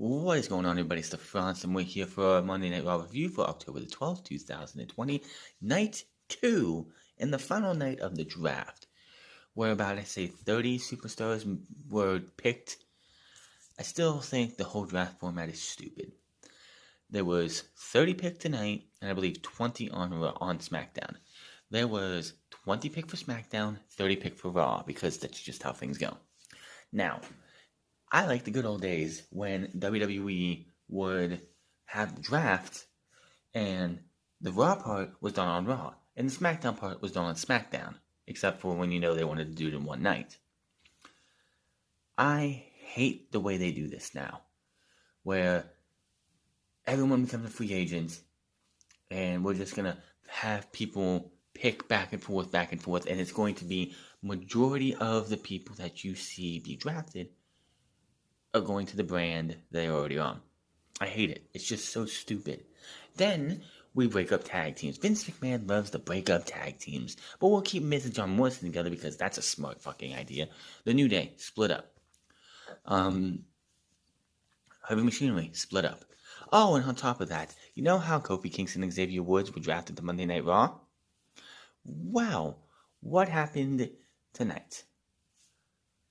What is going on, everybody? It's the France, and we're here for our Monday Night Raw review for October the 12th, 2020, Night 2, and the final night of the draft, where about, 30 superstars were picked. I still think the whole draft format is stupid. There was 30 picked tonight, and I believe 20 on Smackdown. There was 20 picked for Smackdown, 30 picked for Raw, because that's just how things go. Now, I like the good old days when WWE would have the draft and the Raw part was done on Raw and the SmackDown part was done on SmackDown, except for when they wanted to do it in one night. I hate the way they do this now, where everyone becomes a free agent and we're just going to have people pick back and forth, and it's going to be majority of the people that you see be drafted are going to the brand they're already on. I hate it. It's just so stupid. Then we break up tag teams. Vince McMahon loves to break up tag teams, but we'll keep Miz and John Morrison together because that's a smart fucking idea. The New Day, split up. Heavy Machinery, split up. Oh, and on top of that, you know how Kofi Kingston and Xavier Woods were drafted to Monday Night Raw? Wow, what happened tonight?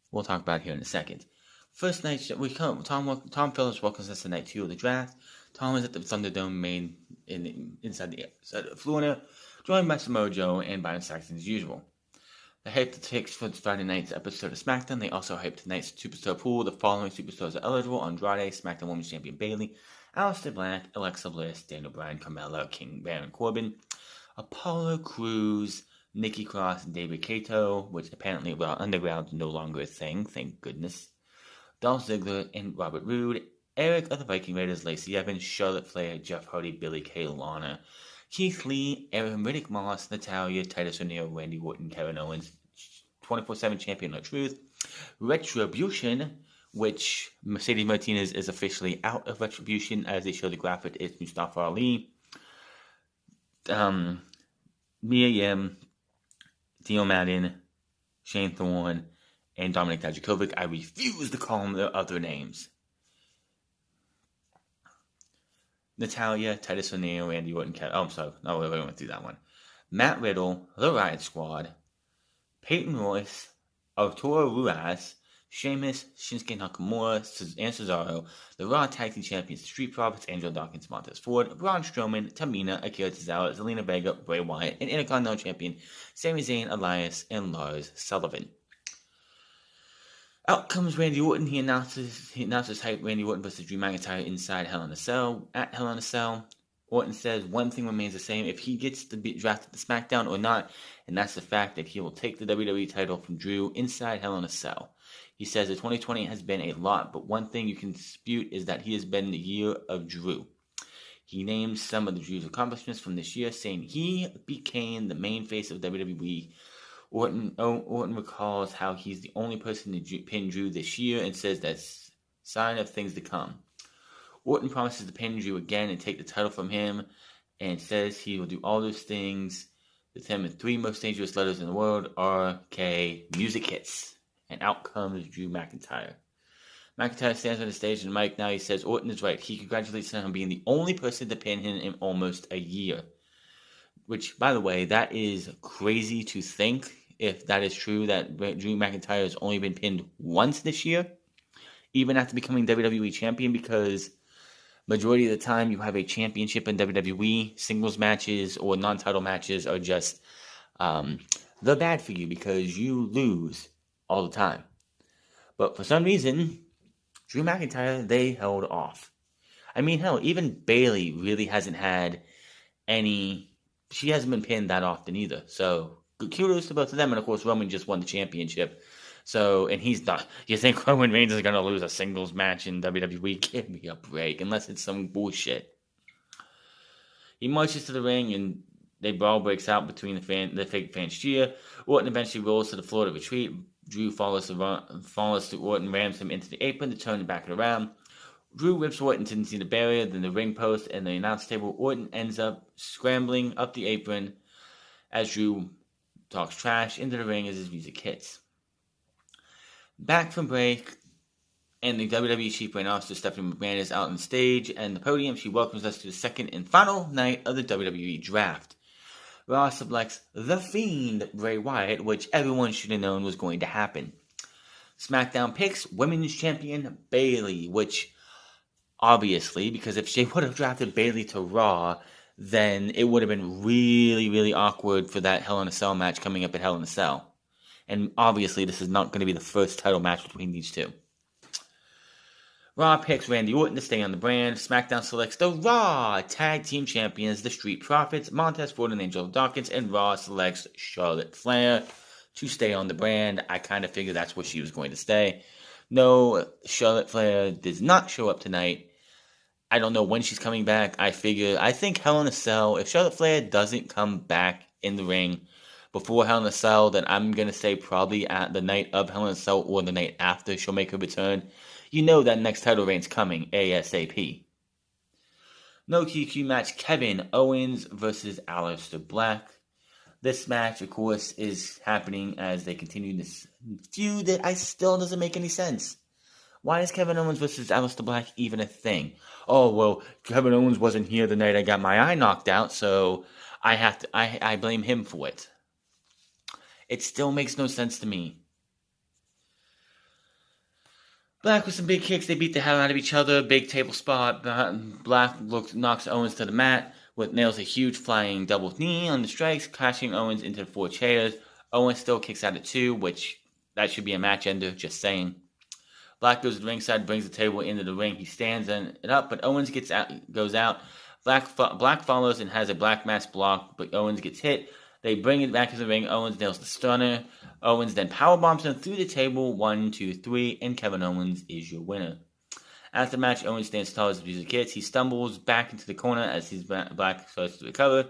We'll talk about it here in a second. First night, Tom Phillips welcomes us to night 2 of the draft. Tom is at the Thunderdome inside Florida, joined by Samoa Joe and Byron Saxton as usual. They hyped the picks for Friday night's episode of SmackDown. They also hyped tonight's superstar pool. The following superstars are eligible: Andrade, SmackDown Women's Champion Bayley, Aleister Black, Alexa Bliss, Daniel Bryan, Carmella, King Baron Corbin, Apollo Crews, Nikki Cross, and David Kato, which apparently Underground is no longer a thing, thank goodness. Dolph Ziggler and Robert Roode, Eric of the Viking Raiders, Lacey Evans, Charlotte Flair, Jeff Hardy, Billie Kay, Lana, Keith Lee, Aaron Riddick Moss, Natalya, Titus O'Neil, Randy Orton, Kevin Owens, 24/7 champion of Truth, Retribution, which Mercedes Martinez is officially out of Retribution as they show the graphic. It's Mustafa Ali, Mia Yim, Theo Madden, Shane Thorne, and Dominic Dijakovic. I refuse to call them their other names. Natalya, Titus O'Neil, Randy Orton, I'm sorry. No, we went through that one. Matt Riddle, The Riot Squad, Peyton Royce, Arturo Ruas, Sheamus, Shinsuke Nakamura, and Cesaro, the Raw Tag Team Champions, Street Profits, Angel Dawkins, Montez Ford, Braun Strowman, Tamina, Akira Tozawa, Zelina Vega, Bray Wyatt, and Intercontinental Champion, Sami Zayn, Elias, and Lars Sullivan. Out comes Randy Orton. He announces hype Randy Orton versus Drew McIntyre inside Hell in a Cell. At Hell in a Cell, Orton says one thing remains the same: if he gets to be drafted to SmackDown or not, and that's the fact that he will take the WWE title from Drew inside Hell in a Cell. He says that 2020 has been a lot, but one thing you can dispute is that he has been the year of Drew. He names some of the Drew's accomplishments from this year, saying he became the main face of WWE. Orton recalls how he's the only person to pin Drew this year and says that's a sign of things to come. Orton promises to pin Drew again and take the title from him and says he will do all those things with him. The 3 most dangerous letters in the world, R.K. Music hits. And out comes Drew McIntyre. McIntyre stands on the stage and mic now. He says Orton is right. He congratulates him on being the only person to pin him in almost a year. Which, by the way, that is crazy to think, if that is true, that Drew McIntyre has only been pinned once this year, even after becoming WWE Champion, because majority of the time you have a championship in WWE, singles matches or non-title matches are just they're bad for you because you lose all the time. But for some reason, Drew McIntyre, they held off. I mean, hell, even Bayley really hasn't had she hasn't been pinned that often either. So, kudos to both of them. And of course, Roman just won the championship. So, and he's not. You think Roman Reigns is going to lose a singles match in WWE? Give me a break, unless it's some bullshit. He marches to the ring and the brawl breaks out between the fake fans cheer. Orton eventually rolls to the floor to retreat. Drew follows to Orton, rams him into the apron to turn and back it around. Drew whips Orton to the barrier, then the ring post, and the announce table. Orton ends up scrambling up the apron as Drew talks trash into the ring as his music hits. Back from break, And the WWE Chief Brand Officer Stephanie McMahon is out on stage and the podium. She welcomes us to the second and final night of the WWE Draft. Raw selects The Fiend, Bray Wyatt, which everyone should have known was going to happen. Smackdown picks Women's Champion Bayley, which obviously, because if she would have drafted Bayley to Raw, then it would have been really, really awkward for that Hell in a Cell match coming up at Hell in a Cell. And obviously, this is not going to be the first title match between these two. Raw picks Randy Orton to stay on the brand. SmackDown selects the Raw Tag Team Champions, the Street Profits, Montez Ford and Angelo Dawkins, and Raw selects Charlotte Flair to stay on the brand. I kind of figured that's where she was going to stay. No, Charlotte Flair does not show up tonight. I don't know when she's coming back. I think Hell in a Cell, if Charlotte Flair doesn't come back in the ring before Hell in a Cell, then I'm going to say probably at the night of Hell in a Cell or the night after she'll make her return. You know that next title reign's coming ASAP. No DQ match, Kevin Owens versus Aleister Black. This match, of course, is happening as they continue this feud that still doesn't make any sense. Why is Kevin Owens versus Aleister Black even a thing? Oh, well, Kevin Owens wasn't here the night I got my eye knocked out, so I blame him for it. It still makes no sense to me. Black with some big kicks, they beat the hell out of each other. Big table spot. Black knocks Owens to the mat, nails a huge flying double knee on the strikes, crashing Owens into the 4 chairs. Owens still kicks out at 2, which that should be a match ender, just saying. Black goes to the ringside, brings the table into the ring. He stands it up, but Owens goes out. Black follows and has a black mask block, but Owens gets hit. They bring it back to the ring. Owens nails the stunner. Owens then powerbombs him through the table. 1, 2, 3, and Kevin Owens is your winner. After the match, Owens stands tall as the music hits. He stumbles back into the corner as Black starts to recover.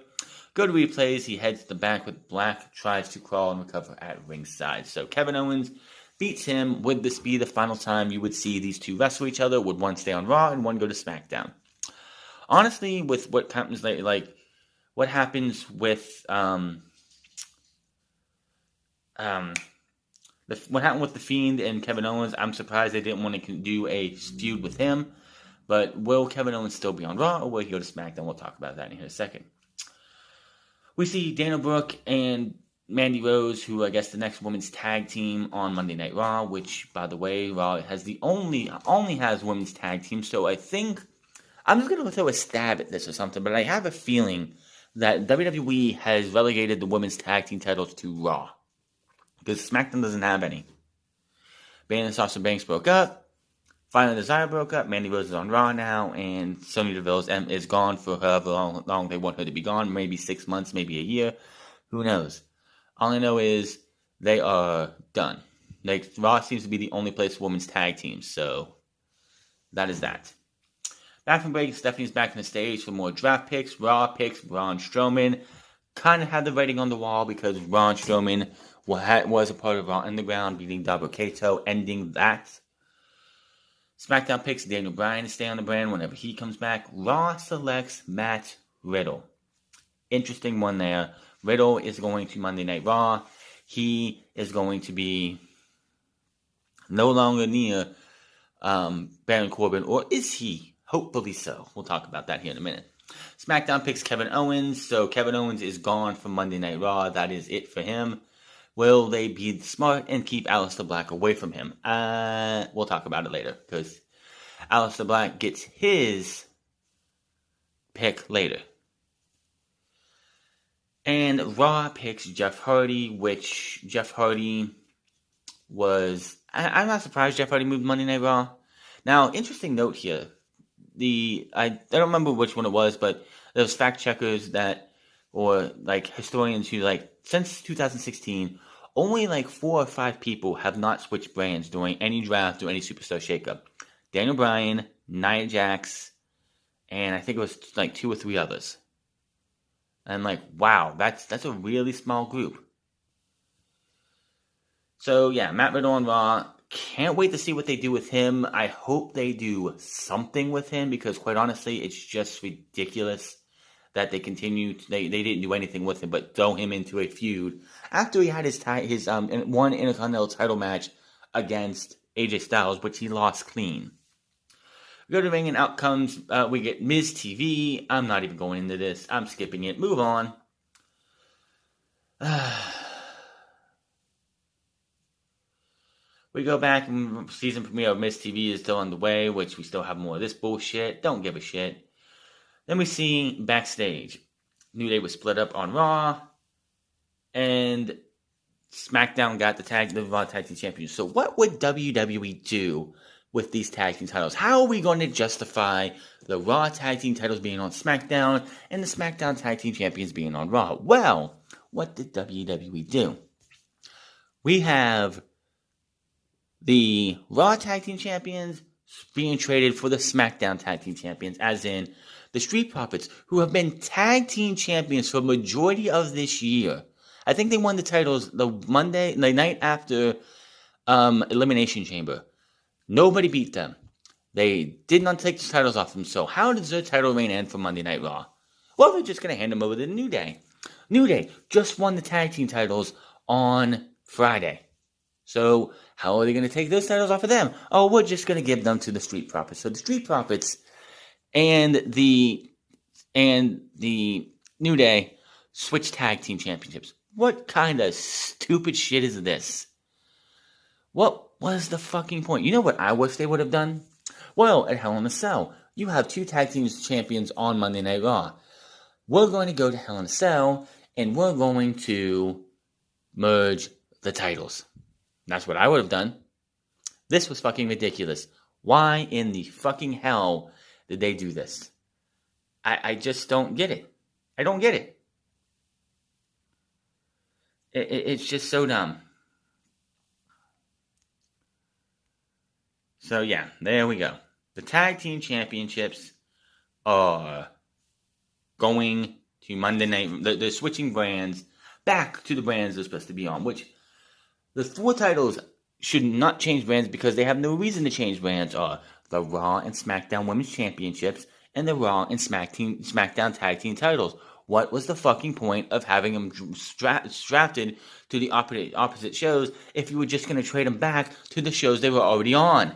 Go to replays. He heads to the back with Black, tries to crawl and recover at ringside. So Kevin Owens beats him with the speed. The final time you would see these two wrestle each other would one stay on Raw and one go to SmackDown. Honestly, with what happens what happens with what happened with The Fiend and Kevin Owens, I'm surprised they didn't want to do a feud with him. But will Kevin Owens still be on Raw or will he go to SmackDown? We'll talk about that in here in a second. We see Dana Brooke and Mandy Rose, who I guess the next women's tag team on Monday Night Raw, which, by the way, Raw has only has women's tag team. So I think I'm just gonna throw a stab at this or something, but I have a feeling that WWE has relegated the women's tag team titles to Raw because SmackDown doesn't have any. Bayley and Sasha Banks broke up. Final Desire broke up. Mandy Rose is on Raw now, and Sonya Deville is gone for however long they want her to be gone. Maybe 6 months, maybe a year. Who knows? All I know is they are done. Raw seems to be the only place for women's tag teams, so that is that. Back from break, Stephanie's back on the stage for more draft picks. Raw picks Braun Strowman. Kind of had the writing on the wall because Braun Strowman was a part of Raw Underground, beating Dabra Kato, ending that. SmackDown picks Daniel Bryan to stay on the brand whenever he comes back. Raw selects Matt Riddle. Interesting one there. Riddle is going to Monday Night Raw. He is going to be no longer near Baron Corbin, or is he? Hopefully so. We'll talk about that here in a minute. SmackDown picks Kevin Owens. So Kevin Owens is gone from Monday Night Raw. That is it for him. Will they be smart and keep Aleister Black away from him? We'll talk about it later because Aleister Black gets his pick later. And Raw picks Jeff Hardy, which Jeff Hardy was... I'm not surprised Jeff Hardy moved Monday Night Raw. Now, interesting note here. I don't remember which one it was, but there was fact checkers or historians who since 2016, only 4 or 5 people have not switched brands during any draft or any superstar shakeup. Daniel Bryan, Nia Jax, and I think it was 2 or 3 others. And I'm wow, that's a really small group. So yeah, Matt Riddle on Raw. Can't wait to see what they do with him. I hope they do something with him because, quite honestly, it's just ridiculous that they continue. They didn't do anything with him, but throw him into a feud after he had his one Intercontinental title match against AJ Styles, which he lost clean. We go to ring and out comes, we get Miz TV. I'm not even going into this. I'm skipping it. Move on. We go back and season premiere of Miz TV is still on the way, which we still have more of this bullshit. Don't give a shit. Then we see backstage. New Day was split up on Raw. And Smackdown got the Raw Tag Team Champions. So what would WWE do with these tag team titles? How are we going to justify the Raw Tag Team titles being on SmackDown and the SmackDown Tag Team Champions being on Raw? Well, what did WWE do? We have the Raw Tag Team Champions being traded for the SmackDown Tag Team Champions, as in the Street Profits, who have been Tag Team Champions for the majority of this year. I think they won the titles the night after Elimination Chamber. Nobody beat them. They did not take the titles off them, so how does their title reign end for Monday Night Raw? Well, they're just going to hand them over to the New Day. New Day just won the tag team titles on Friday. So how are they going to take those titles off of them? Oh, we're just going to give them to the Street Profits. So the Street Profits and the New Day switch tag team championships. What kind of stupid shit is this? What was the fucking point? You know what I wish they would have done? Well, at Hell in a Cell, you have two tag team champions on Monday Night Raw. We're going to go to Hell in a Cell, and we're going to merge the titles. That's what I would have done. This was fucking ridiculous. Why in the fucking hell did they do this? I just don't get it. I don't get it. It's just so dumb. So yeah, there we go. The tag team championships are going to Monday Night. They're switching brands back to the brands they're supposed to be on, which the four titles should not change brands because they have no reason to change brands are the Raw and SmackDown Women's Championships and the Raw and SmackDown Tag Team titles. What was the fucking point of having them drafted to the opposite shows if you were just going to trade them back to the shows they were already on?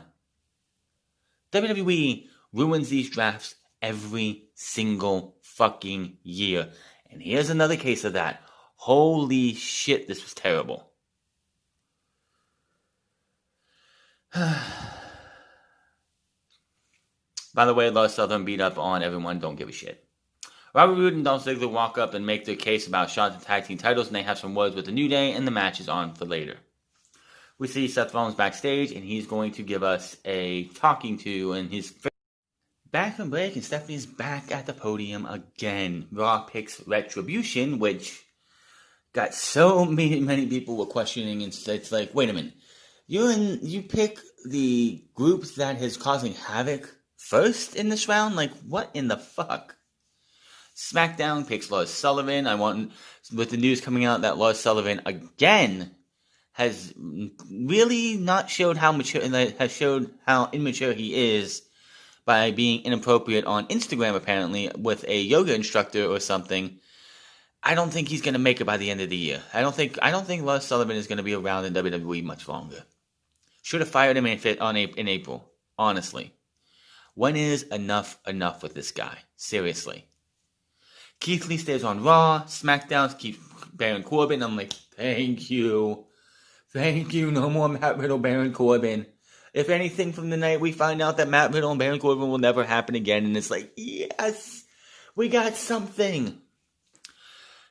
WWE ruins these drafts every single fucking year. And here's another case of that. Holy shit, this was terrible. By the way, Lars Sullivan beat up on everyone. Don't give a shit. Robert Roode and Dolph Ziggler walk up and make their case about shots at tag team titles, and they have some words with the New Day, and the match is on for later. We see Seth Rollins backstage, and he's going to give us a talking to, and his back from break, and Stephanie's back at the podium again. Raw picks Retribution, which got so many people were questioning, and it's like, wait a minute. You pick the group that is causing havoc first in this round? Like, what in the fuck? SmackDown picks Lars Sullivan. With the news coming out that Lars Sullivan again has really not showed how immature he is by being inappropriate on Instagram, apparently, with a yoga instructor or something. I don't think he's going to make it by the end of the year. I don't think Lars Sullivan is going to be around in WWE much longer. Should have fired him in April, honestly. When is enough with this guy? Seriously. Keith Lee stays on Raw. SmackDown keeps Baron Corbin. I'm like, thank you. Thank you. No more Matt Riddle, Baron Corbin. If anything from the night, we find out that Matt Riddle and Baron Corbin will never happen again. And it's like, yes, we got something.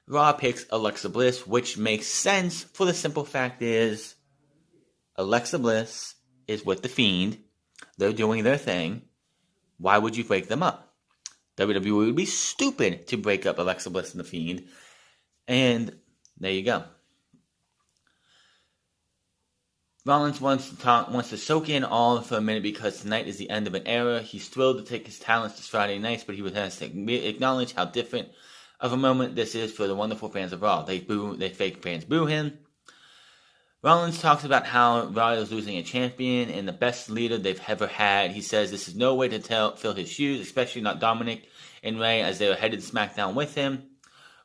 Raw picks Alexa Bliss, which makes sense for the simple fact is Alexa Bliss is with The Fiend. They're doing their thing. Why would you break them up? WWE would be stupid to break up Alexa Bliss and The Fiend. And there you go. Rollins wants to soak in all for a minute because tonight is the end of an era. He's thrilled to take his talents to Friday nights, but he has to acknowledge how different of a moment this is for the wonderful fans of Raw. They fake fans boo him. Rollins talks about how Raw is losing a champion and the best leader they've ever had. He says this is no way to fill his shoes, especially not Dominic and Ray as they were headed to SmackDown with him.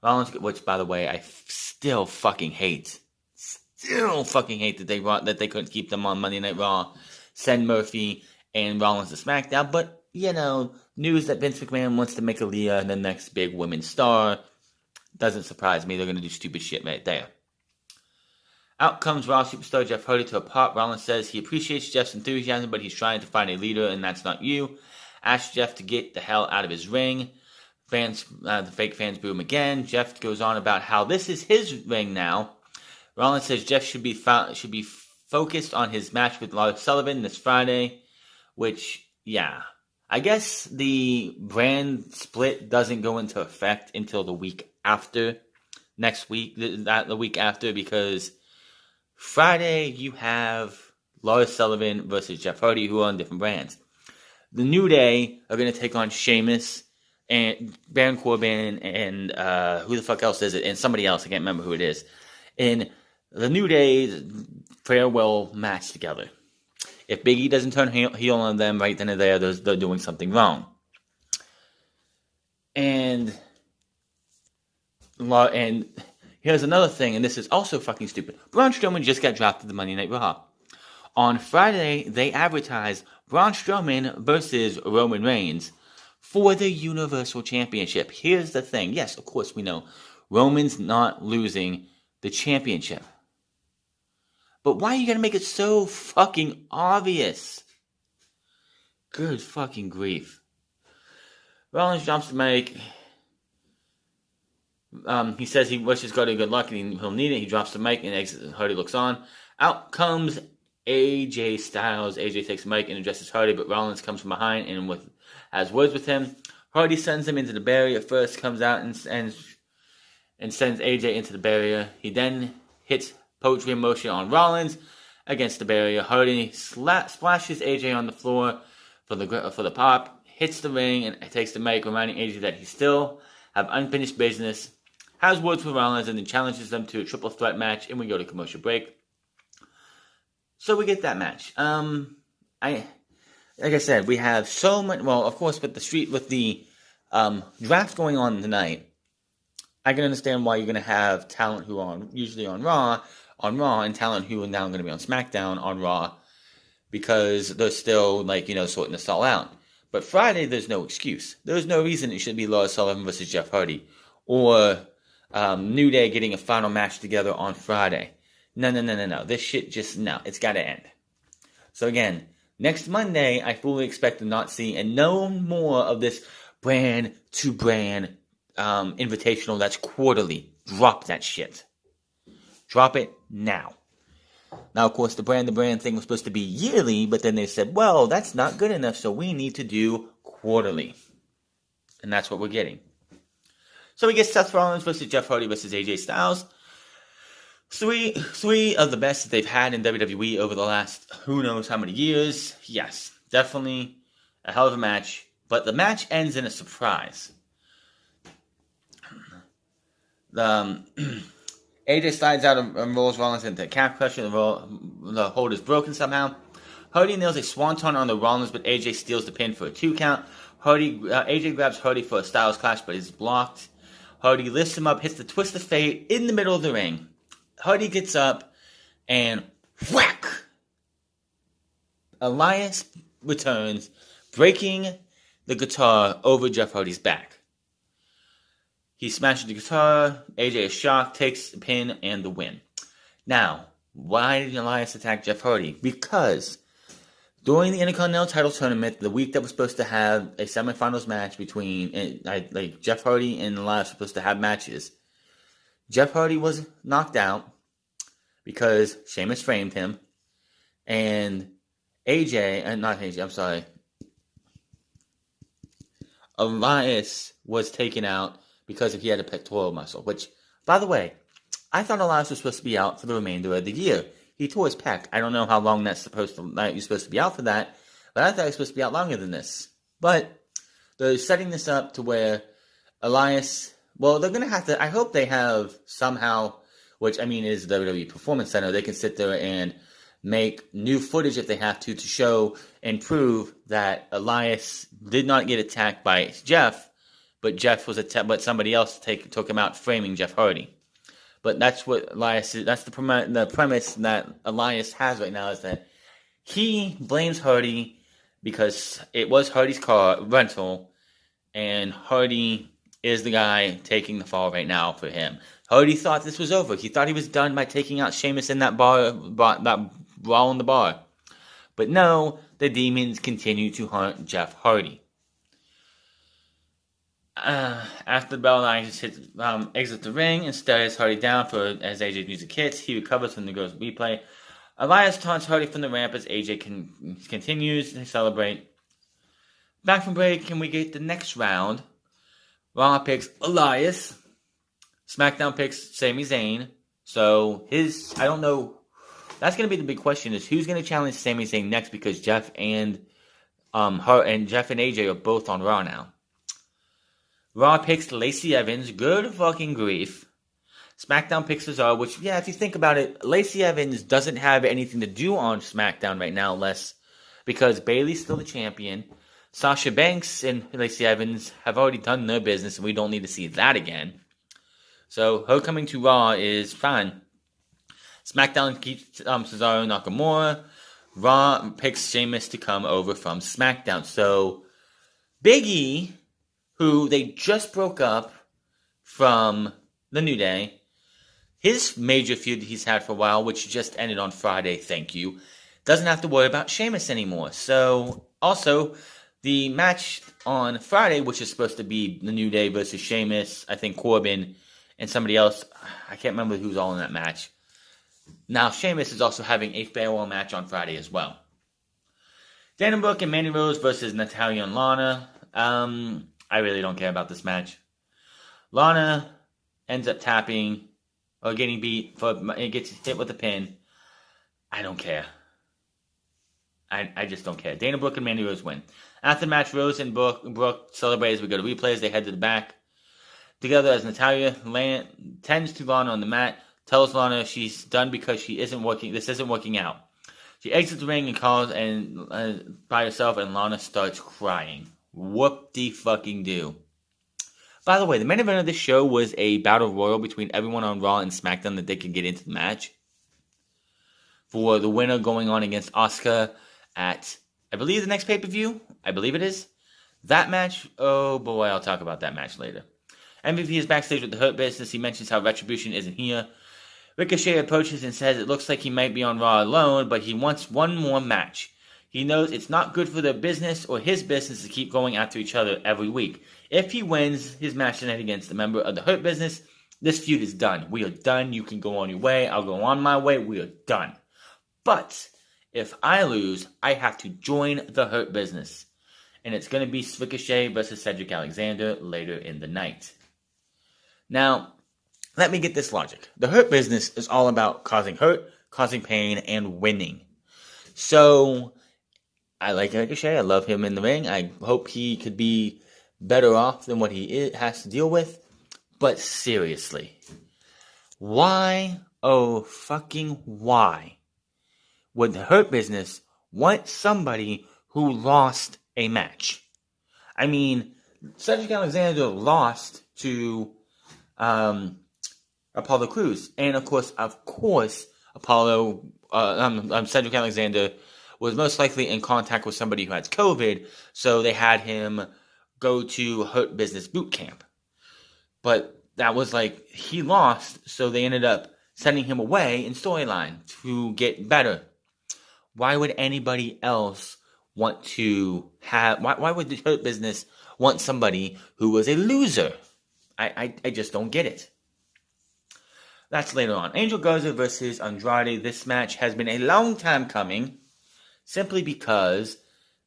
Rollins, which by the way, I still fucking hate that they couldn't keep them on Monday Night Raw send Murphy and Rollins to SmackDown. But, news that Vince McMahon wants to make Aaliyah the next big women's star doesn't surprise me. They're going to do stupid shit right there. Out comes Raw superstar Jeff Hardy to a pop. Rollins says he appreciates Jeff's enthusiasm, but he's trying to find a leader, and that's not you. Asks Jeff to get the hell out of his ring. The fake fans boo him again. Jeff goes on about how this is his ring now. Rollins says Jeff should be focused on his match with Lars Sullivan this Friday, which, yeah. I guess the brand split doesn't go into effect until the week after, next week, the week after, because Friday you have Lars Sullivan versus Jeff Hardy, who are on different brands. The New Day are going to take on Sheamus and Baron Corbin and who the fuck else is it? And somebody else, I can't remember who it is. In the New Day farewell match together. If Big E doesn't turn heel on them right then and there, they're doing something wrong. And here's another thing, and this is also fucking stupid. Braun Strowman just got drafted to Monday Night Raw. On Friday, they advertised Braun Strowman versus Roman Reigns for the Universal Championship. Here's the thing. Yes, of course we know Roman's not losing the championship. But why are you going to make it so fucking obvious? Good fucking grief. Rollins jumps the mic. He says he wishes Hardy good luck and he'll need it. He drops the mic and exits. Hardy looks on. Out comes AJ Styles. AJ takes the mic and addresses Hardy, but Rollins comes from behind and has words with him. Hardy sends him into the barrier first, comes out and sends AJ into the barrier. He then hits Poetry in Motion on Rollins against the barrier. Hardy splashes AJ on the floor for the pop, hits the ring, and takes the mic, reminding AJ that he still have unfinished business. Has words with Rollins and then challenges them to a triple threat match, and we go to commercial break. So we get that match. Like I said, we have so much. Well, of course, with the draft going on tonight, I can understand why you're going to have talent who are usually on Raw, and talent who are now going to be on SmackDown on Raw, because they're still sorting this all out. But Friday, there's no excuse. There's no reason it should be Lars Sullivan versus Jeff Hardy, or New Day getting a final match together on Friday. No. This shit it's got to end. So again, next Monday, I fully expect to not see and no more of this brand to brand invitational that's quarterly. Drop that shit. Drop it now. Now, of course, the brand thing was supposed to be yearly, but then they said, well, that's not good enough, so we need to do quarterly. And that's what we're getting. So we get Seth Rollins versus Jeff Hardy versus AJ Styles. Three of the best that they've had in WWE over the last who knows how many years. Yes, definitely a hell of a match. But the match ends in a surprise. AJ slides out and rolls Rollins into a calf crusher. The hold is broken somehow. Hardy nails a swanton on the Rollins, but AJ steals the pin for a 2 count. AJ grabs Hardy for a Styles Clash, but is blocked. Hardy lifts him up, hits the twist of fate in the middle of the ring. Hardy gets up and whack! Elias returns, breaking the guitar over Jeff Hardy's back. He smashes the guitar. AJ is shocked, takes the pin and the win. Now, why did Elias attack Jeff Hardy? Because during the Intercontinental title tournament, the week that was supposed to have a semifinals match between Jeff Hardy and Elias were supposed to have matches, Jeff Hardy was knocked out because Sheamus framed him, and Elias was taken out because he had a pectoral muscle, which, by the way, I thought Elias was supposed to be out for the remainder of the year. He tore his pec. I don't know how long you're supposed to be out for that, but I thought he was supposed to be out longer than this. But they're setting this up to where Elias, well, they're going to have to, I hope they have somehow, which I mean is the WWE Performance Center, they can sit there and make new footage if they have to show and prove that Elias did not get attacked by Jeff, but Jeff was attacked, but somebody else took him out, framing Jeff Hardy. But that's what Elias is. That's the premise that Elias has right now, is that He blames Hardy because it was Hardy's car rental, and Hardy is the guy taking the fall right now for him. Hardy thought this was over. He thought he was done by taking out Sheamus in that that brawl in the bar. But no, the demons continue to haunt Jeff Hardy. After the bell, Elias exits the ring and stares Hardy down as AJ's music hits. He recovers from the girls' replay. Elias taunts Hardy from the ramp as AJ continues to celebrate. Back from break, and we get the next round. Raw picks Elias. SmackDown picks Sami Zayn. So I don't know. That's going to be the big question: is who's going to challenge Sami Zayn next? Because Jeff and AJ are both on Raw now. Raw picks Lacey Evans. Good fucking grief. SmackDown picks Cesaro, which, yeah, if you think about it, Lacey Evans doesn't have anything to do on SmackDown right now, because Bayley's still the champion. Sasha Banks and Lacey Evans have already done their business, and we don't need to see that again. So her coming to Raw is fine. SmackDown keeps Cesaro and Nakamura. Raw picks Sheamus to come over from SmackDown. So Big E, who they just broke up from the New Day, his major feud that he's had for a while, which just ended on Friday, thank you, doesn't have to worry about Sheamus anymore. So, also, the match on Friday, which is supposed to be the New Day versus Sheamus, I think Corbin and somebody else, I can't remember who's all in that match. Now, Sheamus is also having a farewell match on Friday as well. Dana Brooke and Mandy Rose versus Natalya and Lana. I really don't care about this match. Lana ends up tapping or getting beat. It gets hit with a pin. I don't care. I just don't care. Dana Brooke and Mandy Rose win. After the match, Rose and Brooke celebrate as we go to replays. They head to the back together as Natalya tends to Lana on the mat. Tells Lana she's done because this isn't working out. She exits the ring and calls by herself, and Lana starts crying. Whoop-de-fucking-do. By the way, the main event of this show was a battle royal between everyone on Raw and SmackDown that they could get into the match. For the winner going on against Asuka at, I believe, the next pay-per-view. I believe it is. That match, oh boy, I'll talk about that match later. MVP is backstage with the Hurt Business. He mentions how Retribution isn't here. Ricochet approaches and says it looks like he might be on Raw alone, but he wants one more match. He knows it's not good for their business or his business to keep going after each other every week. If he wins his match tonight against a member of the Hurt Business, this feud is done. We are done. You can go on your way. I'll go on my way. We are done. But if I lose, I have to join the Hurt Business. And it's going to be Ricochet versus Cedric Alexander later in the night. Now, let me get this logic. The Hurt Business is all about causing hurt, causing pain, and winning. So, I like Ricochet. I love him in the ring. I hope he could be better off than what he has to deal with. But seriously, why, oh fucking why, would the Hurt Business want somebody who lost a match? I mean, Cedric Alexander lost to Apollo Crews. And of course, Cedric Alexander was most likely in contact with somebody who had COVID, so they had him go to Hurt Business boot camp. But that was like, he lost, so they ended up sending him away in storyline to get better. Why would anybody else want to have... Why would the Hurt Business want somebody who was a loser? I just don't get it. That's later on. Angel Garza versus Andrade. This match has been a long time coming, simply because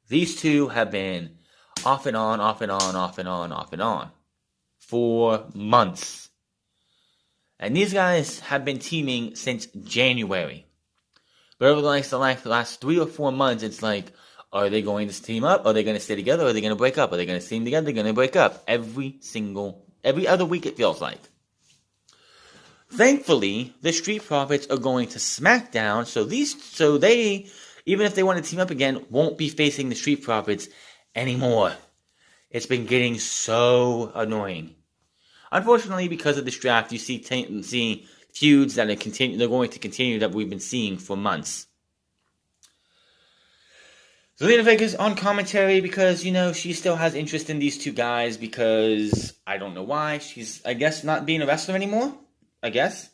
these two have been off and on for months. And these guys have been teaming since January. But over the last 3 or 4 months, it's like, are they going to team up? Are they going to stay together? Are they going to break up? Are they going to team together? They're going to break up. Every other week it feels like. Thankfully, the Street Profits are going to SmackDown, so they, even if they want to team up again, won't be facing the Street Profits anymore. It's been getting so annoying. Unfortunately, because of this draft, you see feuds that they're going to continue that we've been seeing for months. Zelina Vega's on commentary because, she still has interest in these two guys because I don't know why. She's, I guess, not being a wrestler anymore. I guess.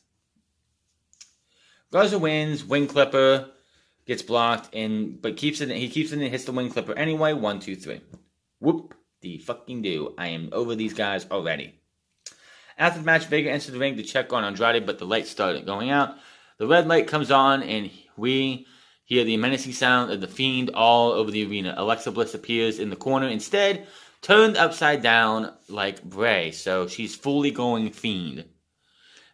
Garza wins, wing clipper, gets blocked, but keeps it. He keeps it and hits the wing clipper anyway. 1, 2, 3. Whoop the fucking do. I am over these guys already. After the match, Vega enters the ring to check on Andrade, but the lights started going out. The red light comes on, and we hear the menacing sound of the Fiend all over the arena. Alexa Bliss appears in the corner instead, turned upside down like Bray, so she's fully going Fiend.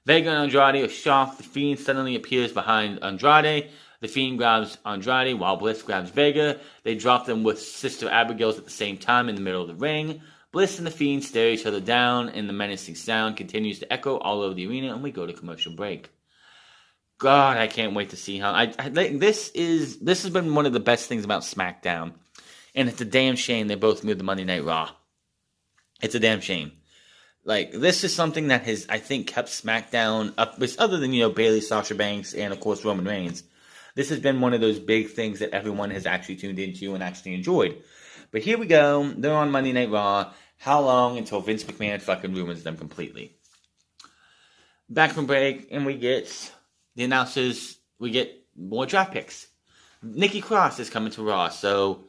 Vega and Andrade are shocked. The Fiend suddenly appears behind Andrade. The Fiend grabs Andrade while Bliss grabs Vega. They drop them with Sister Abigail's at the same time in the middle of the ring. Bliss and the Fiend stare each other down, and the menacing sound continues to echo all over the arena, and we go to commercial break. God, I can't wait to see how... This has been one of the best things about SmackDown. And it's a damn shame they both moved to Monday Night Raw. It's a damn shame. This is something that has, I think, kept SmackDown up. Other than, Bayley, Sasha Banks, and, of course, Roman Reigns. This has been one of those big things that everyone has actually tuned into and actually enjoyed. But here we go. They're on Monday Night Raw. How long until Vince McMahon fucking ruins them completely? Back from break, and we get... The announcers, we get more draft picks. Nikki Cross is coming to Raw. So,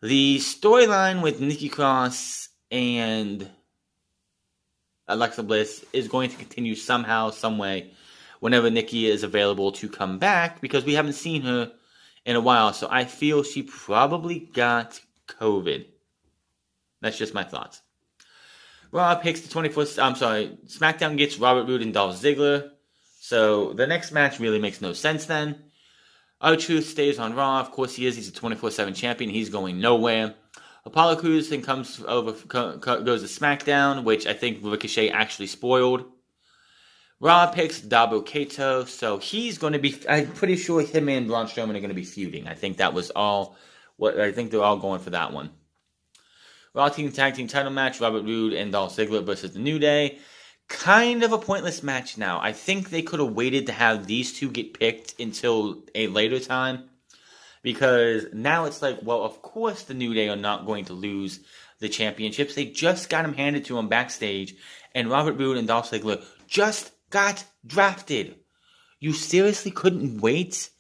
the storyline with Nikki Cross and Alexa Bliss is going to continue somehow, some way, whenever Nikki is available to come back, because we haven't seen her in a while. So, I feel she probably got COVID. That's just my thoughts. Raw picks the SmackDown gets Robert Roode and Dolph Ziggler. So, the next match really makes no sense then. R-Truth stays on Raw. Of course he is. He's a 24/7 champion. He's going nowhere. Apollo Crews then goes to SmackDown, which I think Ricochet actually spoiled. Raw picks Dabo Kato. So, he's going to be... I'm pretty sure him and Braun Strowman are going to be feuding. I think that was all... I think they're all going for that one. Raw Tag Team title match. Robert Roode and Dolph Ziggler versus The New Day. Kind of a pointless match now. I think they could have waited to have these two get picked until a later time. Because now it's like, well, of course the New Day are not going to lose the championships. They just got them handed to them backstage. And Robert Roode and Dolph Ziggler just got drafted. You seriously couldn't wait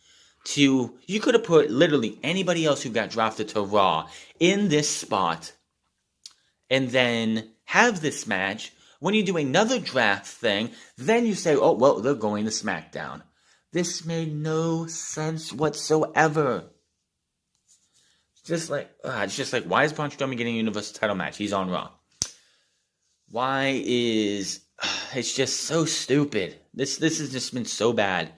to... You could have put literally anybody else who got drafted to Raw in this spot. And then have this match... When you do another draft thing, then you say, oh, well, they're going to SmackDown. This made no sense whatsoever. It's just like, why is Braun Strowman getting a Universal title match? He's on Raw. It's just so stupid. This has just been so bad.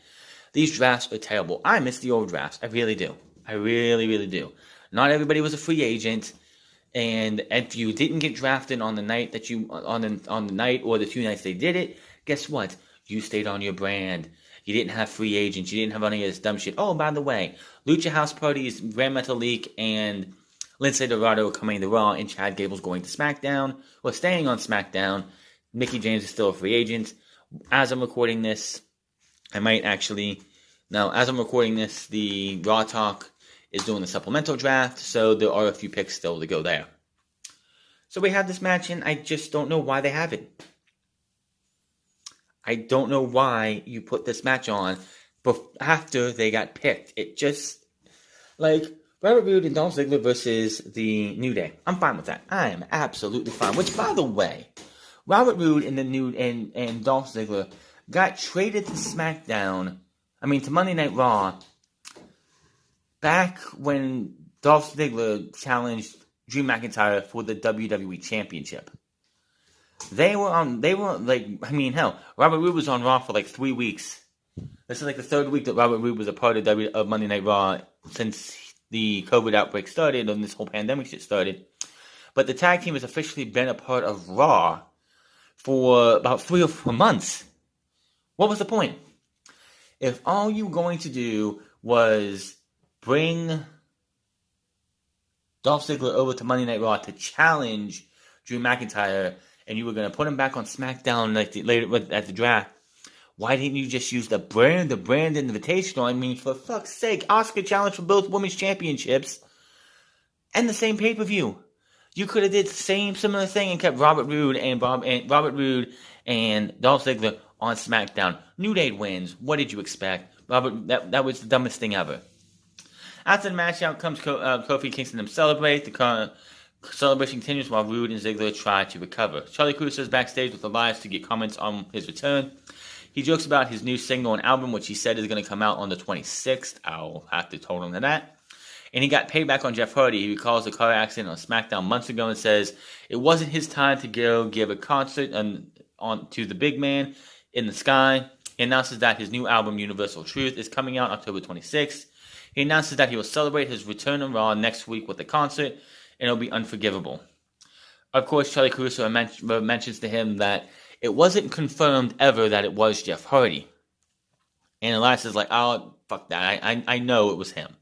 These drafts are terrible. I miss the old drafts. I really do. I really, really do. Not everybody was a free agent. And if you didn't get drafted on the night that on the night or the 2 nights they did it, guess what? You stayed on your brand. You didn't have free agents. You didn't have any of this dumb shit. Oh, by the way, Lucha House Party's Grand Metalik and Lindsay Dorado are coming to Raw, and Chad Gable's going to SmackDown. Well, staying on SmackDown. Mickie James is still a free agent. As I'm recording this, as I'm recording this, the Raw Talk is doing the supplemental draft, so there are a few picks still to go there. So we have this match, and I just don't know why they have it. I don't know why you put this match on after they got picked. It just, Robert Roode and Dolph Ziggler versus the New Day. I'm fine with that. I am absolutely fine. Which, by the way, Robert Roode and and Dolph Ziggler got traded to SmackDown, to Monday Night Raw, back when Dolph Ziggler challenged Drew McIntyre for the WWE Championship. Robert Roode was on Raw for 3 weeks. This is the third week that Robert Roode was a part of Monday Night Raw since the COVID outbreak started and this whole pandemic shit started. But the tag team has officially been a part of Raw for about 3 or 4 months. What was the point? If all you were going to do was bring Dolph Ziggler over to Monday Night Raw to challenge Drew McIntyre, and you were going to put him back on SmackDown later at the draft, why didn't you just use the brand Invitational? For fuck's sake, Asuka challenged for both women's championships. and the same pay-per-view. You could have did the same similar thing and kept Robert Roode and Dolph Ziggler on SmackDown. New Day wins. What did you expect? That was the dumbest thing ever. After the match, out comes Kofi Kingston to celebrate. The celebration continues while Roode and Ziggler try to recover. Charlie Caruso is backstage with Elias to get comments on his return. He jokes about his new single and album, which he said is going to come out on the 26th. I'll have to hold on to that. And he got payback on Jeff Hardy. He recalls the car accident on SmackDown months ago and says it wasn't his time to go give a concert to the big man in the sky. He announces that his new album, Universal Truth, is coming out October 26th. He announces that he will celebrate his return on Raw next week with a concert, and it'll be unforgivable. Of course, Charlie Caruso mentions to him that it wasn't confirmed ever that it was Jeff Hardy. And Elias is like, oh, fuck that. I know it was him.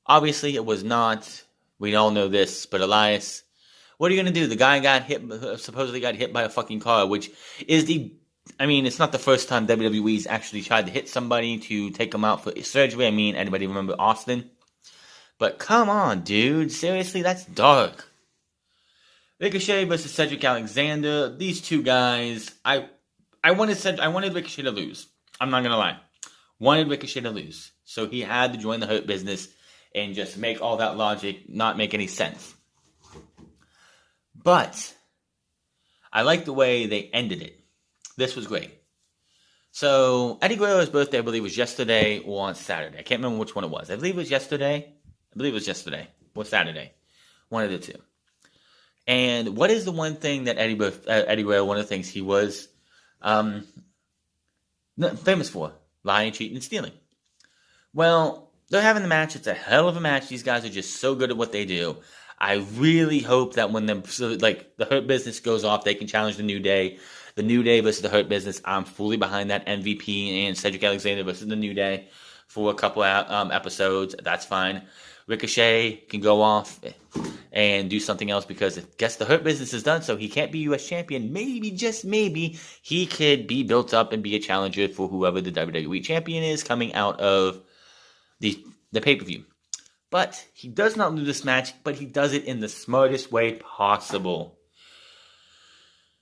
Obviously, it was not. We all know this. But Elias, what are you going to do? The guy supposedly got hit by a fucking car, which is it's not the first time WWE's actually tried to hit somebody to take them out for surgery. Anybody remember Austin? But come on, dude. Seriously, that's dark. Ricochet versus Cedric Alexander. These two guys, I wanted Ricochet to lose. I'm not gonna lie. Wanted Ricochet to lose. So he had to join the Hurt Business and just make all that logic not make any sense. But I like the way they ended it. This was great. So Eddie Guerrero's birthday, I believe, was yesterday or on Saturday. I can't remember which one it was. I believe it was yesterday. Or Saturday. One of the two. And what is the one thing that Eddie Guerrero, one of the things he was famous for? Lying, cheating, and stealing. Well, they're having the match. It's a hell of a match. These guys are just so good at what they do. I really hope that when the Hurt Business goes off, they can challenge the New Day. The New Day versus the Hurt Business. I'm fully behind that. MVP and Cedric Alexander versus the New Day for a couple episodes. That's fine. Ricochet can go off and do something else because I guess the Hurt Business is done, so he can't be U.S. champion. Maybe, just maybe, he could be built up and be a challenger for whoever the WWE champion is coming out of the pay-per-view. But he does not lose this match, but he does it in the smartest way possible.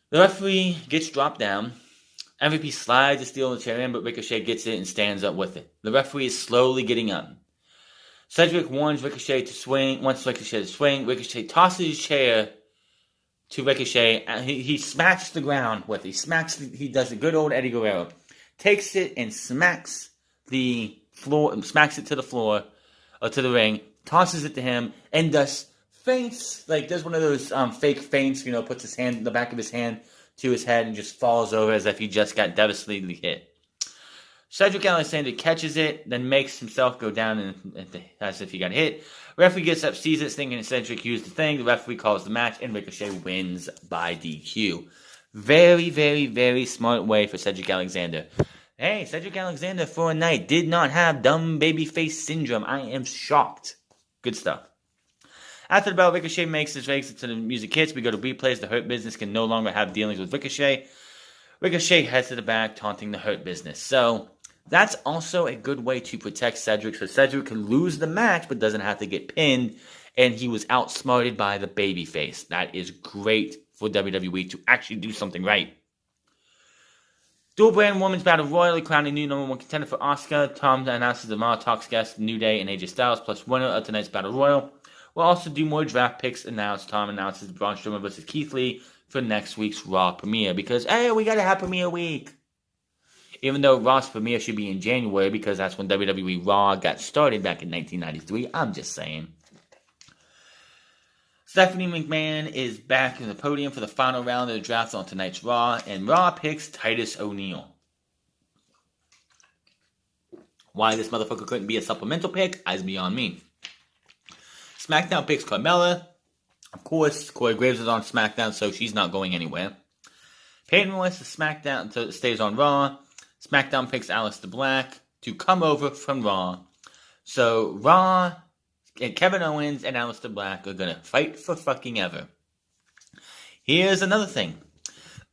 The referee gets dropped down. MVP slides the steel chair in, but Ricochet gets it and stands up with it. The referee is slowly getting up. Cedric warns Ricochet to swing. Wants Ricochet to swing. Ricochet tosses his chair to Ricochet. And he smacks the ground with it. He does a good old Eddie Guerrero. Takes it and smacks the floor. Smacks it to the floor. Or to the ring. Tosses it to him. And does feints. Does one of those fake feints. Puts his hand, the back of his hand to his head and just falls over as if he just got devastatingly hit. Cedric Alexander catches it, then makes himself go down as if he got hit. Referee gets up, sees it, thinking Cedric used the thing. The referee calls the match, and Ricochet wins by DQ. Very, very, very smart way for Cedric Alexander. Hey, Cedric Alexander for a night did not have dumb babyface syndrome. I am shocked. Good stuff. After the bell, Ricochet makes his exit to the music hits. We go to replays. The Hurt Business can no longer have dealings with Ricochet. Ricochet heads to the back, taunting the Hurt Business. So that's also a good way to protect Cedric, so Cedric can lose the match but doesn't have to get pinned, and he was outsmarted by the babyface. That is great for WWE to actually do something right. Dual Brand Women's Battle Royal, crowning new number one contender for Asuka. Tom announces the Raw Talks guest New Day and AJ Styles plus winner of tonight's Battle Royal. We'll also do more draft picks announced. Tom announces Braun Strowman versus Keith Lee for next week's Raw premiere because, hey, we gotta have premiere week. Even though Raw's premiere should be in January because that's when WWE Raw got started back in 1993. I'm just saying. Stephanie McMahon is back in the podium for the final round of the draft on tonight's Raw, and Raw picks Titus O'Neil. Why this motherfucker couldn't be a supplemental pick is beyond me. SmackDown picks Carmella. Of course, Corey Graves is on SmackDown, so she's not going anywhere. Peyton Royce to SmackDown stays on Raw. SmackDown picks Aleister Black to come over from Raw. So Raw and Kevin Owens and Aleister Black are going to fight for fucking ever. Here's another thing.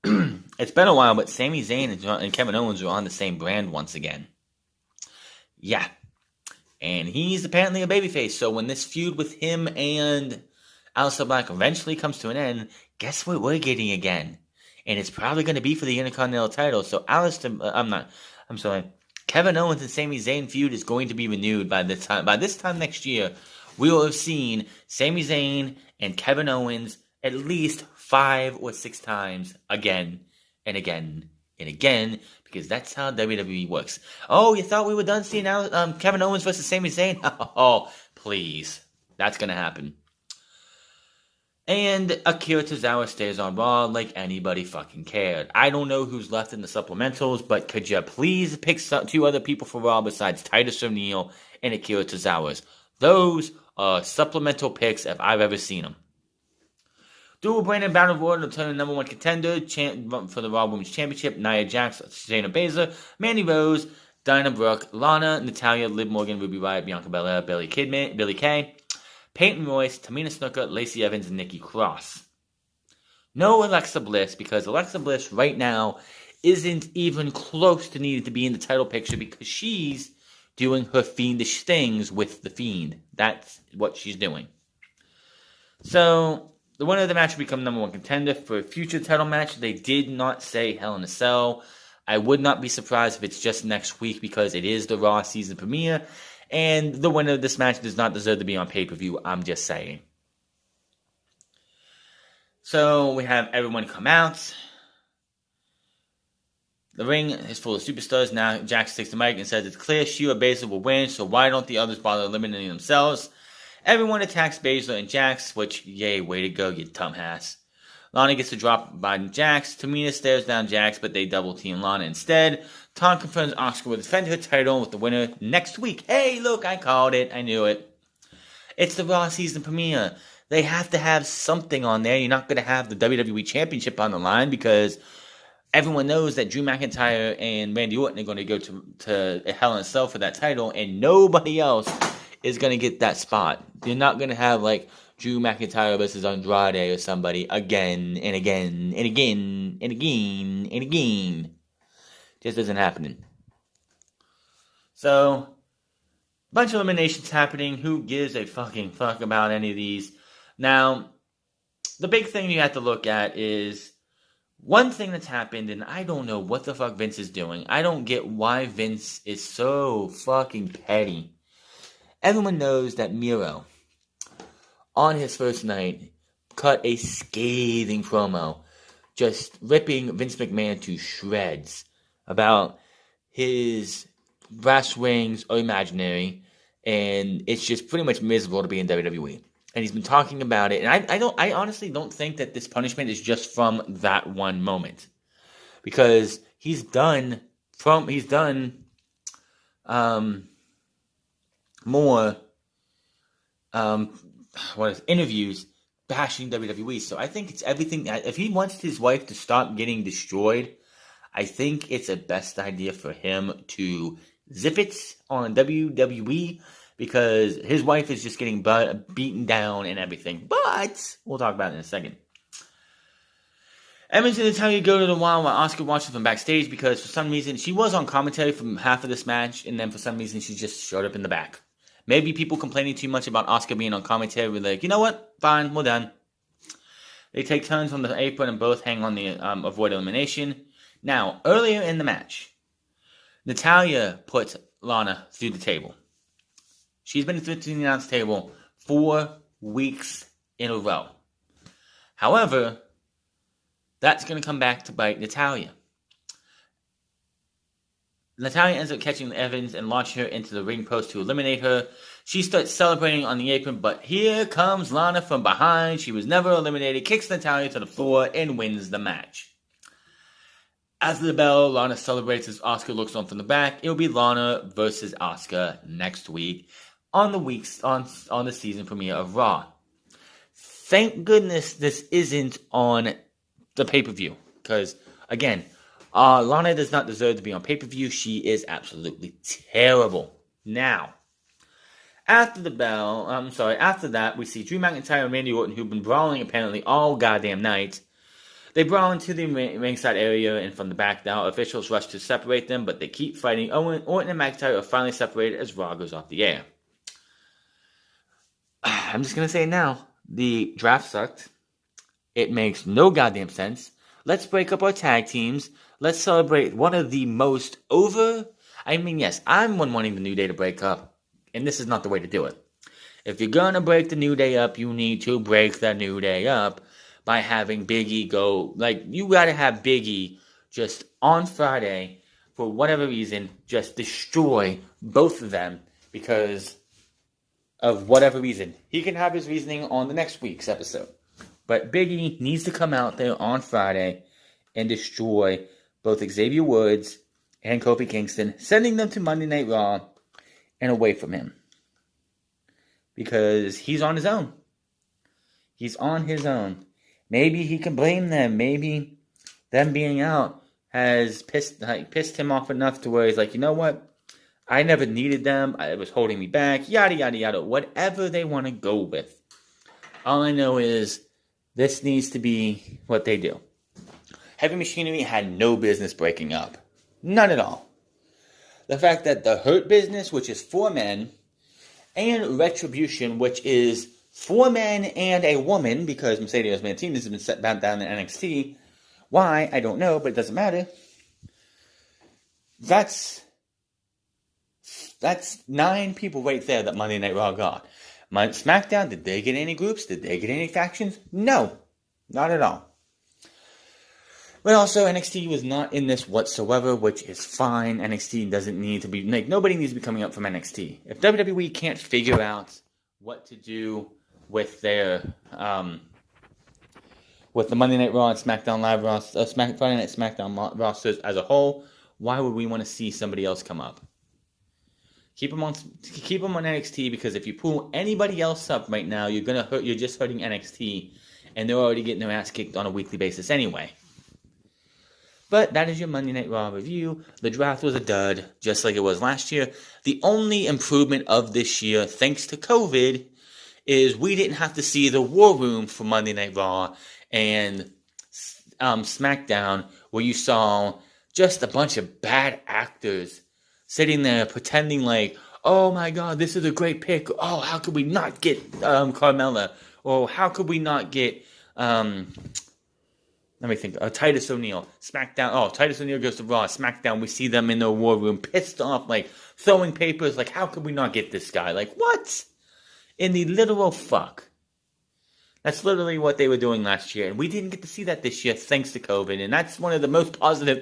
It's been a while, but Sami Zayn and Kevin Owens are on the same brand once again. Yeah. And he's apparently a babyface. So when this feud with him and Aleister Black eventually comes to an end, guess what we're getting again? And it's probably going to be for the Intercontinental title. So Kevin Owens and Sami Zayn feud is going to be renewed by this time. By this time next year, we will have seen Sami Zayn and Kevin Owens at least 5 or 6 times again and again and again, because that's how WWE works. Oh, you thought we were done seeing Kevin Owens versus Sami Zayn? Oh, please. That's going to happen. And Akira Tozawa stays on Raw like anybody fucking cared. I don't know who's left in the supplementals, but could you please pick 2 other people for Raw besides Titus O'Neil and Akira Tozawa? Those are supplemental picks if I've ever seen them. Dual Brandon Battle Royal will turn the #1 contender for the Raw Women's Championship. Nia Jax, Shayna Baszler, Mandy Rose, Dinah Brooke, Lana, Natalya, Liv Morgan, Ruby Riott, Bianca Belair, Billie Kay, Peyton Royce, Tamina Snuka, Lacey Evans, and Nikki Cross. No Alexa Bliss, because Alexa Bliss right now isn't even close to needing to be in the title picture because she's doing her fiendish things with the Fiend. That's what she's doing. So the winner of the match will become #1 contender for a future title match. They did not say Hell in a Cell. I would not be surprised if it's just next week because it is the Raw season premiere. And the winner of this match does not deserve to be on pay-per-view. I'm just saying. So we have everyone come out. The ring is full of superstars. Now Jax takes the mic and says it's clear Shayna Baszler will win, so why don't the others bother eliminating themselves? Everyone attacks Baszler and Jax, which, yay, way to go, you dumbass. Lana gets a drop by Jax. Tamina stares down Jax, but they double team Lana instead. Tom confirms Asuka will defend her title with the winner next week. Hey, look, I called it. I knew it. It's the Raw season premiere. They have to have something on there. You're not going to have the WWE Championship on the line because everyone knows that Drew McIntyre and Randy Orton are going to go to Hell in a Cell for that title, and nobody else is going to get that spot. You're not going to have, like, Drew McIntyre versus Andrade or somebody again and again and again and again and again. Just isn't happening. So, bunch of eliminations happening. Who gives a fucking fuck about any of these? Now, the big thing you have to look at is one thing that's happened, and I don't know what the fuck Vince is doing. I don't get why Vince is so fucking petty. Everyone knows that Miro, on his first night, cut a scathing promo, just ripping Vince McMahon to shreds about his brass rings are imaginary, and it's just pretty much miserable to be in WWE. And he's been talking about it, and I honestly don't think that this punishment is just from that one moment, because he's done more interviews bashing WWE. So I think it's everything. If he wants his wife to stop getting destroyed, I think it's a best idea for him to zip it on WWE because his wife is just getting beaten down and everything. But we'll talk about it in a second. Evans and Natalya go to the wall while Asuka watches from backstage because for some reason she was on commentary for half of this match, and then for some reason she just showed up in the back. Maybe people complaining too much about Asuka being on commentary were like, you know what? Fine, we're done. They take turns on the apron and both hang on the avoid elimination. Now, earlier in the match, Natalya put Lana through the table. She's been through the announce table 4 weeks in a row. However, that's going to come back to bite Natalya. Natalya ends up catching Evans and launching her into the ring post to eliminate her. She starts celebrating on the apron, but here comes Lana from behind. She was never eliminated, kicks Natalya to the floor, and wins the match. After the bell, Lana celebrates as Asuka looks on from the back. It will be Lana versus Asuka next week on the season premiere of Raw. Thank goodness this isn't on the pay-per-view, because again, Lana does not deserve to be on pay-per-view. She is absolutely terrible. Now, after that, we see Drew McIntyre and Randy Orton, who've been brawling apparently all goddamn night. They brawl into the ringside area and from the back now. Officials rush to separate them, but they keep fighting. Orton and McIntyre are finally separated as Raw goes off the air. I'm just going to say now, the draft sucked. It makes no goddamn sense. Let's break up our tag teams. Let's celebrate one of the most over... I mean, yes, I'm one wanting the New Day to break up, and this is not the way to do it. If you're going to break the New Day up, you need to break the New Day up by having Big E go... Like, you got to have Big E just on Friday, for whatever reason, just destroy both of them because of whatever reason. He can have his reasoning on the next week's episode. But Big E needs to come out there on Friday and destroy both Xavier Woods and Kofi Kingston, sending them to Monday Night Raw and away from him. Because he's on his own. He's on his own. Maybe he can blame them. Maybe them being out has pissed him off enough to where he's like, you know what? I never needed them. It was holding me back. Yada, yada, yada. Whatever they want to go with. All I know is this needs to be what they do. Heavy Machinery had no business breaking up. None at all. The fact that the Hurt Business, which is 4 men, and Retribution, which is 4 men and a woman, because Mercedes Martinez has been set back down in NXT. Why? I don't know, but it doesn't matter. That's 9 people right there that Monday Night Raw got. SmackDown, did they get any groups? Did they get any factions? No. Not at all. But also, NXT was not in this whatsoever, which is fine. NXT doesn't need to be... Like, nobody needs to be coming up from NXT. If WWE can't figure out what to do with their... with the Monday Night Raw and SmackDown Live rosters, Friday Night SmackDown rosters as a whole, why would we want to see somebody else come up? Keep them on NXT, because if you pull anybody else up right now, you're just hurting NXT, and they're already getting their ass kicked on a weekly basis anyway. But that is your Monday Night Raw review. The draft was a dud, just like it was last year. The only improvement of this year, thanks to COVID, is we didn't have to see the War Room for Monday Night Raw and SmackDown, where you saw just a bunch of bad actors sitting there pretending like, oh my god, this is a great pick. Oh, how could we not get Carmella? Or how could we not get... Let me think. Titus O'Neil. SmackDown. Oh, Titus O'Neil goes to Raw. SmackDown, we see them in the War Room, pissed off, like, throwing papers, like, how could we not get this guy? Like, what? In the literal fuck. That's literally what they were doing last year. And we didn't get to see that this year, thanks to COVID. And that's one of the most positive